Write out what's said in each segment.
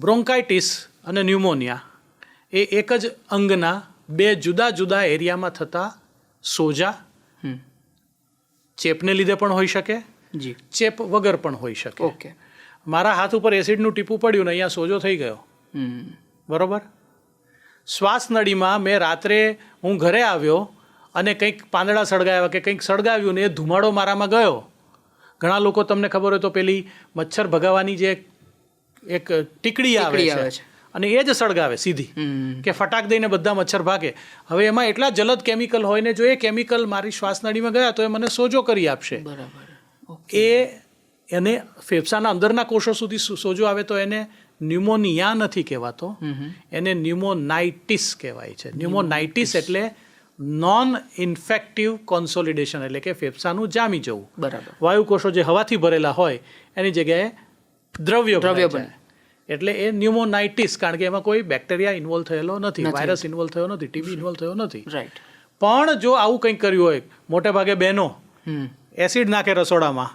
Bronchitis અને pneumonia એ એક જ અંગના બે જુદા જુદા એરિયામાં થતા સોજા, ચેપને લીધે પણ હોઈ શકે, જી, ચેપ વગર પણ હોઈ શકે. ઓકે. મારા હાથ ઉપર એસિડનું ટીપું પડ્યું ને અહીંયા સોજો થઈ ગયો, બરોબર. શ્વાસ નળીમાં મેં રાત્રે હું ઘરે આવ્યો અને કંઈક પાંદડા સળગાવ્યા કે કંઈક સળગાવ્યું ને એ ધુમાડો મારામાં ગયો. ઘણા લોકો તમને ખબર હોય તો પેલી મચ્છર ભગાવવાની જે એક ટીકડી આવે છે અને એ જ સળગાવે સીધી કે ફટાક દઈને બધા મચ્છર ભાગે. હવે એમાં એટલા જલદ કેમિકલ હોય ને જો એ કેમિકલ મારી શ્વાસનળીમાં ગયા તો એ મને સોજો કરી આપશે. બરાબર. એને ફેફસાના અંદરના કોષો સુધી સોજો આવે તો એને ન્યુમોનિયા નથી કહેવાતો, એને ન્યુમોનાઇટિસ કહેવાય છે. ન્યુમોનાઇટિસ એટલે નોન ઇન્ફેક્ટિવ કોન્સોલિડેશન, એટલે કે ફેફસાનું જામી જવું. બરાબર. વાયુકોષો જે હવાથી ભરેલા હોય એની જગ્યાએ દ્રવ્ય બને, એટલે એ ન્યુમોનાઇટિસ. કારણ કે એમાં કોઈ બેક્ટેરિયા ઇન્વોલ્વ થયેલો નથી, વાયરસ ઇન્વોલ્વ થયો નથી, ટીબી ઇન્વોલ્વ થયો નથી. રાઈટ. પણ જો આવું કંઈક કર્યું હોય, મોટે ભાગે બહેનો એસિડ નાખે રસોડામાં,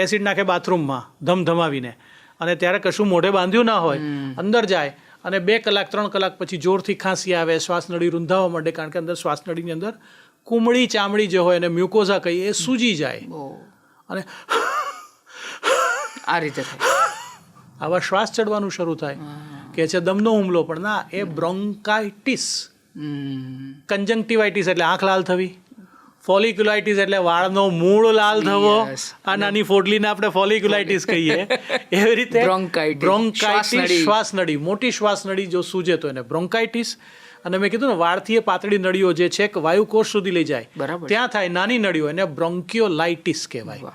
એસિડ નાખે બાથરૂમમાં ધમધમાવીને, અને ત્યારે કશું મોઢે બાંધ્યું ના હોય, અંદર જાય અને 2 કલાક 3 કલાક પછી જોરથી ખાંસી આવે, શ્વાસનળી રૂંધાવા માંડે, કારણ કે અંદર શ્વાસનળીની અંદર કુમળી ચામડી જે હોય એને મ્યુકોઝા કહીએ, એ સૂજી જાય અને આ રીતે થાય, આવા શ્વાસ ચડવાનું શરૂ થાય. કે છે દમનો હુમલો, પણ ના, એ બ્રોન્કાઇટિસ. કંજંક્ટિવાઇટિસ એટલે આંખ લાલ થવી, ફોલિક્યુલાઇટિસ એટલે વાળનો મૂળ લાલ થવો, આ નાની ફોડલીને આપણે ફોલિક્યુલાઇટિસ કહીએ. એવી રીતે બ્રોન્કાઇટિસ શ્વાસનળી, મોટી શ્વાસનળી જો સૂજે તો એને બ્રોન્કાઇટિસ. અને મેં કીધું ને વાળથી એ પાતળી નળીઓ જે છે વાયુકોષ સુધી લઈ જાય ત્યાં થાય, નાની નળીઓ એને બ્રોન્કિયોલાઇટિસ કહેવાય.